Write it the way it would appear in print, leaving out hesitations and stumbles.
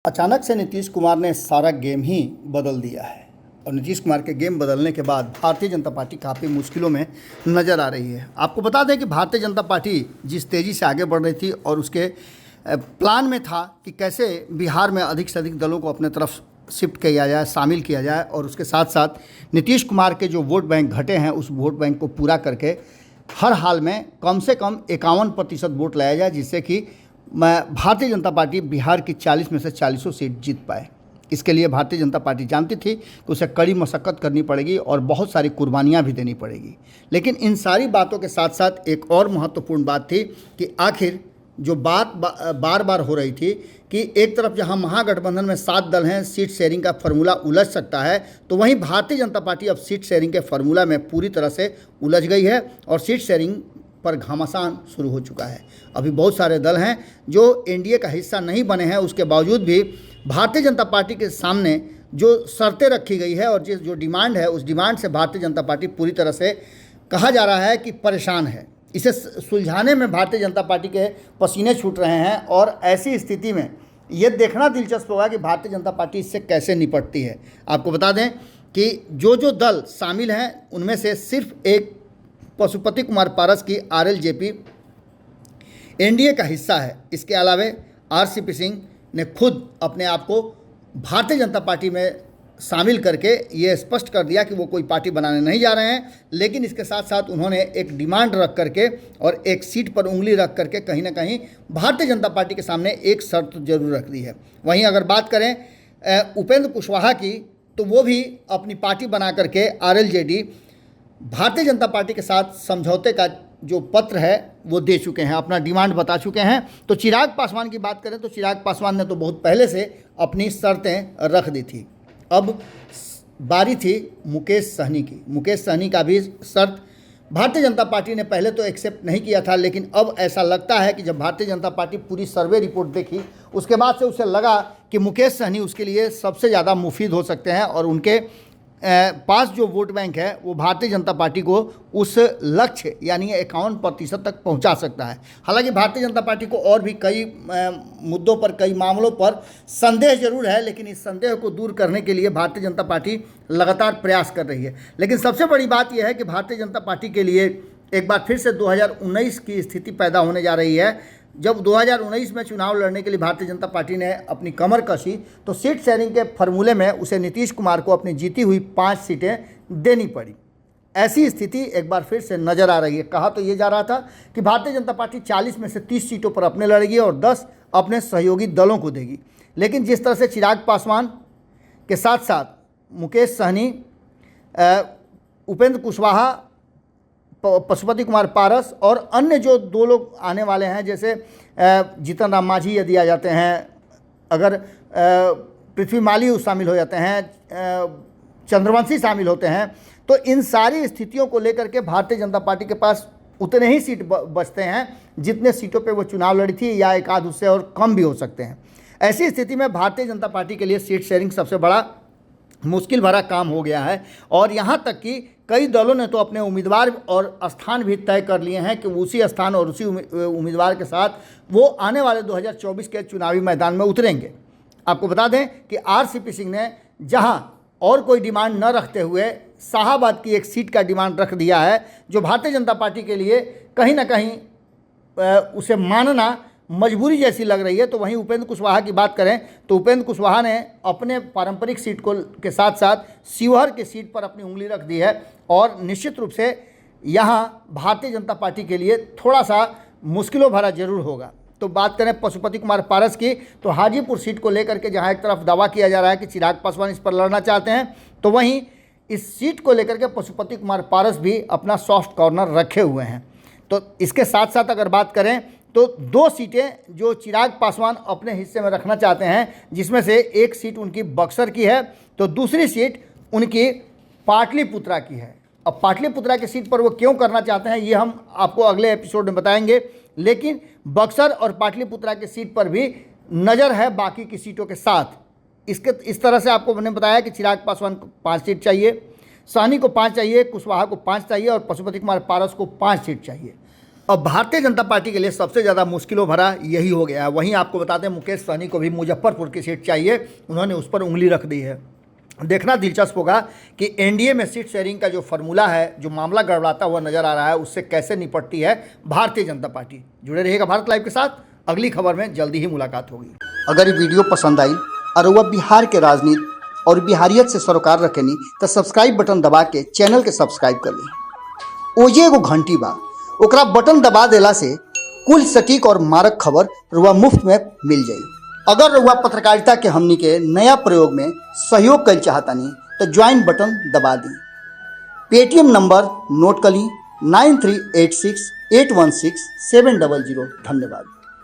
अचानक से नीतीश कुमार ने सारा गेम ही बदल दिया है और नीतीश कुमार के गेम बदलने के बाद भारतीय जनता पार्टी काफ़ी मुश्किलों में नज़र आ रही है। आपको बता दें कि भारतीय जनता पार्टी जिस तेज़ी से आगे बढ़ रही थी और उसके प्लान में था कि कैसे बिहार में अधिक से अधिक दलों को अपने तरफ शिफ्ट किया जाए, शामिल किया जाए और उसके साथ साथ नीतीश कुमार के जो वोट बैंक घटे हैं उस वोट बैंक को पूरा करके हर हाल में कम से कम 51% वोट लाया जाए, जिससे कि भारतीय जनता पार्टी बिहार की 40 में से 40 सीट जीत पाए। इसके लिए भारतीय जनता पार्टी जानती थी कि उसे कड़ी मशक्क़त करनी पड़ेगी और बहुत सारी कुर्बानियाँ भी देनी पड़ेगी। लेकिन इन सारी बातों के साथ साथ एक और महत्वपूर्ण बात थी कि आखिर जो बात बार बार हो रही थी कि एक तरफ जहां महागठबंधन में 7 दल हैं, सीट शेयरिंग का फार्मूला उलझ सकता है, तो वहीं भारतीय जनता पार्टी अब सीट शेयरिंग के फार्मूला में पूरी तरह से उलझ गई है और सीट शेयरिंग पर घमासान शुरू हो चुका है। अभी बहुत सारे दल हैं जो एनडीए का हिस्सा नहीं बने हैं, उसके बावजूद भी भारतीय जनता पार्टी के सामने जो शर्तें रखी गई है और जो डिमांड है, उस डिमांड से भारतीय जनता पार्टी पूरी तरह से कहा जा रहा है कि परेशान है। इसे सुलझाने में भारतीय जनता पार्टी के पसीने छूट रहे हैं और ऐसी स्थिति में ये देखना दिलचस्प होगा कि भारतीय जनता पार्टी इससे कैसे निपटती है। आपको बता दें कि जो दल शामिल हैं उनमें से सिर्फ एक पशुपति कुमार पारस की आरएलजेपी एनडीए का हिस्सा है। इसके अलावा आरसीपी सिंह ने खुद अपने आप को भारतीय जनता पार्टी में शामिल करके ये स्पष्ट कर दिया कि वो कोई पार्टी बनाने नहीं जा रहे हैं, लेकिन इसके साथ साथ उन्होंने एक डिमांड रख करके और एक सीट पर उंगली रख करके कहीं ना कहीं भारतीय जनता पार्टी के सामने एक शर्त जरूर रख दी है। वहीं अगर बात करें उपेंद्र कुशवाहा की, तो वो भी अपनी पार्टी बना करके आरएलजेडी भारतीय जनता पार्टी के साथ समझौते का जो पत्र है वो दे चुके हैं, अपना डिमांड बता चुके हैं। तो चिराग पासवान की बात करें तो चिराग पासवान ने तो बहुत पहले से अपनी शर्तें रख दी थी। अब बारी थी मुकेश सहनी की। मुकेश सहनी का भी शर्त भारतीय जनता पार्टी ने पहले तो एक्सेप्ट नहीं किया था, लेकिन अब ऐसा लगता है कि जब भारतीय जनता पार्टी पूरी सर्वे रिपोर्ट देखी उसके बाद से उसे लगा कि मुकेश सहनी उसके लिए सबसे ज़्यादा मुफीद हो सकते हैं और उनके पास जो वोट बैंक है वो भारतीय जनता पार्टी को उस लक्ष्य यानी 51% तक पहुंचा सकता है। हालांकि भारतीय जनता पार्टी को और भी कई मुद्दों पर, कई मामलों पर संदेह जरूर है, लेकिन इस संदेह को दूर करने के लिए भारतीय जनता पार्टी लगातार प्रयास कर रही है। लेकिन सबसे बड़ी बात यह है कि भारतीय जनता पार्टी के लिए एक बार फिर से 2019 की स्थिति पैदा होने जा रही है। जब 2019 में चुनाव लड़ने के लिए भारतीय जनता पार्टी ने अपनी कमर कसी तो सीट शेयरिंग के फॉर्मूले में उसे नीतीश कुमार को अपनी जीती हुई 5 सीटें देनी पड़ी। ऐसी स्थिति एक बार फिर से नज़र आ रही है। कहा तो ये जा रहा था कि भारतीय जनता पार्टी 40 में से 30 सीटों पर अपने लड़ेगी और 10 अपने सहयोगी दलों को देगी, लेकिन जिस तरह से चिराग पासवान के साथ साथ मुकेश सहनी, उपेंद्र कुशवाहा, पशुपति कुमार पारस और अन्य जो 2 लोग आने वाले हैं, जैसे जीतन राम मांझी यदि आ जाते हैं, अगर पृथ्वी माली शामिल हो जाते हैं, चंद्रवंशी शामिल होते हैं, तो इन सारी स्थितियों को लेकर के भारतीय जनता पार्टी के पास उतने ही सीट बचते हैं जितने सीटों पे वो चुनाव लड़ी थी, या एक आध उससे और कम भी हो सकते हैं। ऐसी स्थिति में भारतीय जनता पार्टी के लिए सीट शेयरिंग सबसे बड़ा मुश्किल भरा काम हो गया है और यहाँ तक कि कई दलों ने तो अपने उम्मीदवार और स्थान भी तय कर लिए हैं कि उसी स्थान और उसी उम्मीदवार के साथ वो आने वाले 2024 के चुनावी मैदान में उतरेंगे। आपको बता दें कि आरसीपी सिंह ने जहां और कोई डिमांड न रखते हुए शाहाबाद की एक सीट का डिमांड रख दिया है, जो भारतीय जनता पार्टी के लिए कहीं ना कहीं उसे मानना मजबूरी जैसी लग रही है। तो वहीं उपेंद्र कुशवाहा की बात करें तो उपेंद्र कुशवाहा ने अपने पारंपरिक सीट को के साथ साथ शिवहर की सीट पर अपनी उंगली रख दी है और निश्चित रूप से यहां भारतीय जनता पार्टी के लिए थोड़ा सा मुश्किलों भरा जरूर होगा। तो बात करें पशुपति कुमार पारस की, तो हाजीपुर सीट को लेकर के जहां एक तरफ दावा किया जा रहा है कि चिराग पासवान इस पर लड़ना चाहते हैं, तो वहीं इस सीट को लेकर के पशुपति कुमार पारस भी अपना सॉफ्ट कॉर्नर रखे हुए हैं। तो इसके साथ साथ अगर बात करें तो 2 सीटें जो चिराग पासवान अपने हिस्से में रखना चाहते हैं, जिसमें से एक सीट उनकी बक्सर की है तो दूसरी सीट उनकी पाटलिपुत्रा की है। अब पाटलिपुत्रा की सीट पर वो क्यों करना चाहते हैं ये हम आपको अगले एपिसोड में बताएंगे, लेकिन बक्सर और पाटलिपुत्रा की सीट पर भी नज़र है बाकी की सीटों के साथ। इस तरह से आपको मैंने बताया कि चिराग पासवान को 5 सीट चाहिए, सहनी को 5 चाहिए, कुशवाहा को 5 चाहिए और पशुपति कुमार पारस को 5 सीट चाहिए। अब भारतीय जनता पार्टी के लिए सबसे ज़्यादा मुश्किलों भरा यही हो गया है। वहीं आपको बताते हैं मुकेश सहनी को भी मुजफ्फरपुर की सीट चाहिए, उन्होंने उस पर उंगली रख दी है। देखना दिलचस्प होगा कि एनडीए में सीट शेयरिंग का जो फॉर्मूला है, जो मामला गड़बड़ाता हुआ नजर आ रहा है, उससे कैसे निपटती है भारतीय जनता पार्टी। जुड़े रहिएगा भारत लाइव के साथ, अगली खबर में जल्दी ही मुलाकात होगी। अगर ये वीडियो पसंद आई और वह बिहार के राजनीति और बिहारियत से सरोकार रखेनी तो सब्सक्राइब बटन दबा के चैनल के सब्सक्राइब कर ली। ओजे एगो घंटी बा, ओकरा बटन दबा देला से कुल सटीक और मारक खबर रुआ मुफ्त में मिल जाई। अगर रुआ पत्रकारिता के हमनी के नया प्रयोग में सहयोग कर चाहतानी तो ज्वाइन बटन दबा दी। पेटीएम नंबर नोट कर ली 9386816700। धन्यवाद।